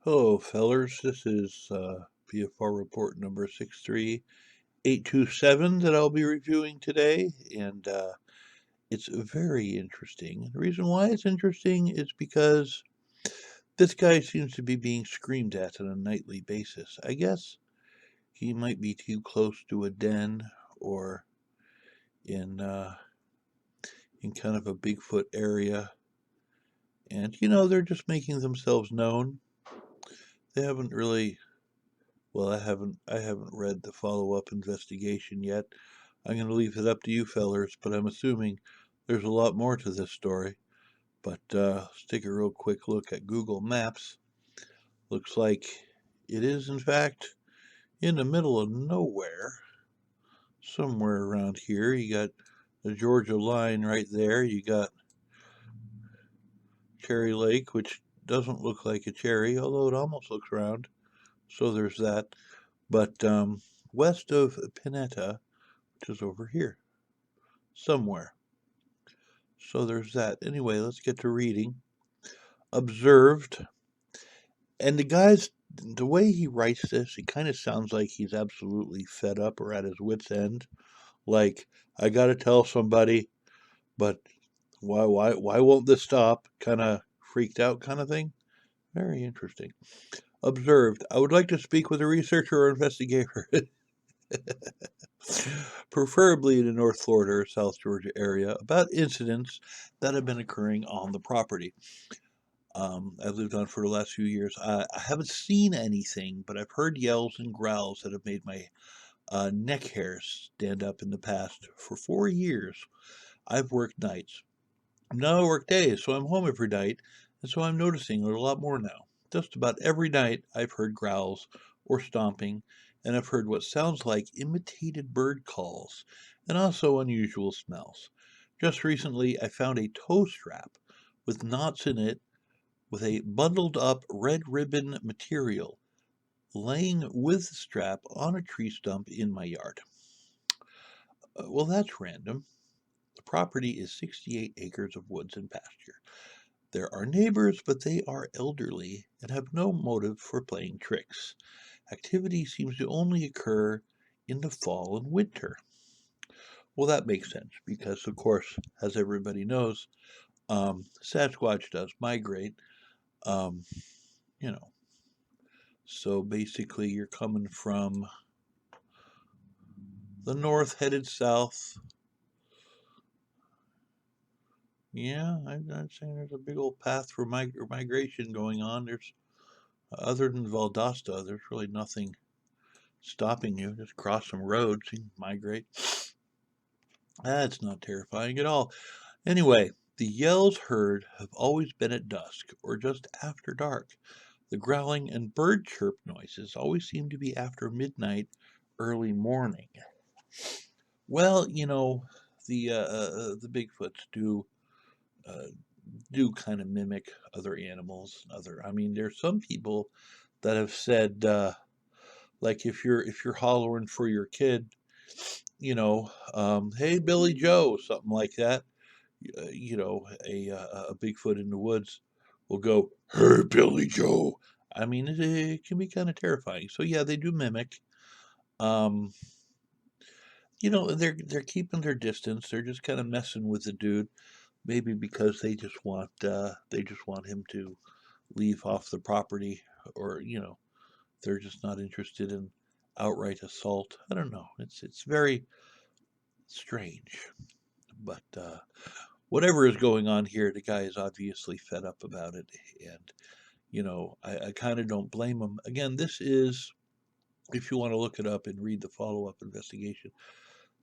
Hello, fellers. This is BFRO report number 63827 that I'll be reviewing today, and it's very interesting. The reason why it's interesting is because this guy seems to be being screamed at on a nightly basis. I guess he might be too close to a den or in kind of a Bigfoot area, and they're just making themselves known. They haven't really. Well, I haven't read the follow-up investigation yet. I'm going to leave it up to you fellers, but I'm assuming there's a lot more to this story. But let's take a real quick look at Google Maps. Looks like it is, in fact, in the middle of nowhere, somewhere around here. You got the Georgia line right there. You got Cherry Lake, which doesn't look like a cherry, although it almost looks round. So there's that. But west of Pinetta, which is over here somewhere. So there's that. Anyway, let's get to reading. Observed. And the way he writes this, it kind of sounds like he's absolutely fed up or at his wit's end. Like, I got to tell somebody, but why won't this stop? Kind of freaked out kind of thing. Very interesting. Observed. I would like to speak with a researcher or investigator. Preferably in the North Florida or South Georgia area, about incidents that have been occurring on the property. I've lived on for the last few years. I haven't seen anything, but I've heard yells and growls that have made my neck hairs stand up in the past. For 4 years, I've worked nights. Now I work days, so I'm home every night, and so I'm noticing there's a lot more now. Just about every night, I've heard growls or stomping, and I've heard what sounds like imitated bird calls, and also unusual smells. Just recently, I found a toe strap with knots in it with a bundled up red ribbon material laying with the strap on a tree stump in my yard. Well, that's random. The property is 68 acres of woods and pasture. There are neighbors, but they are elderly and have no motive for playing tricks. Activity seems to only occur in the fall and winter. Well, that makes sense because, of course, as everybody knows, Sasquatch does migrate. Um, you know, so basically, you're coming from the north headed south. Yeah, I'm saying there's a big old path for migration going on. There's other than Valdosta, there's really nothing stopping you. Just cross some roads and migrate. That's not terrifying at all. Anyway, the yells heard have always been at dusk or just after dark. The growling and bird chirp noises always seem to be after midnight, early morning. Well, the Bigfoots uh, do kind of mimic other animals. I mean, there's some people that have said, like if you're hollering for your kid, hey Billy Joe, something like that. A Bigfoot in the woods will go, hey Billy Joe. I mean, it can be kind of terrifying. So yeah, they do mimic. Um, they're keeping their distance. They're just kind of messing with the dude. Maybe because they just want him to leave off the property, or they're just not interested in outright assault. I don't know. It's very strange, but whatever is going on here, the guy is obviously fed up about it, and I kind of don't blame him. Again, this is, if you want to look it up and read the follow-up investigation,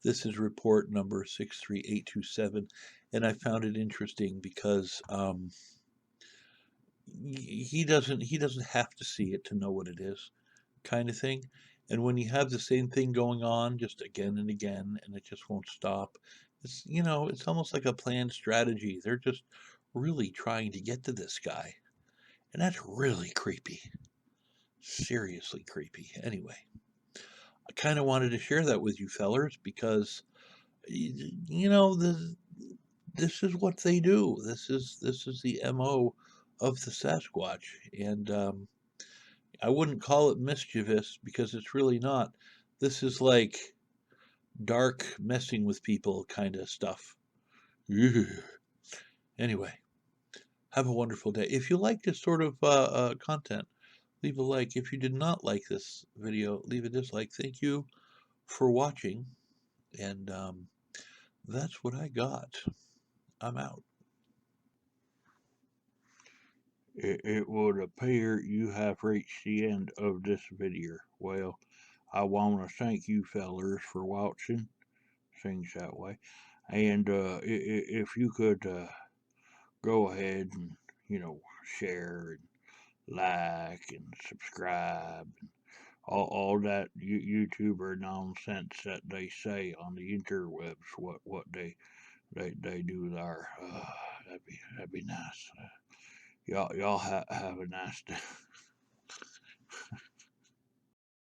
this is report number 63827, and I found it interesting because he doesn't have to see it to know what it is, kind of thing. And when you have the same thing going on just again and again, and it just won't stop, it's almost like a planned strategy. They're just really trying to get to this guy, and that's really creepy. Seriously creepy. Anyway, I kind of wanted to share that with you fellers because this is what they do. This is the MO of the Sasquatch, and I wouldn't call it mischievous because it's really not. This is like dark, messing with people kind of stuff. Anyway, have a wonderful day. If you like this sort of content, leave a like. If you did not like this video, leave a dislike. Thank you for watching, and that's what I got. I'm out. It would appear you have reached the end of this video. Well, I want to thank you fellers for watching things that way. And if you could go ahead and, share and like and subscribe and all that YouTuber nonsense that they say on the interwebs, what they do there. That'd be nice. Y'all have a nice day.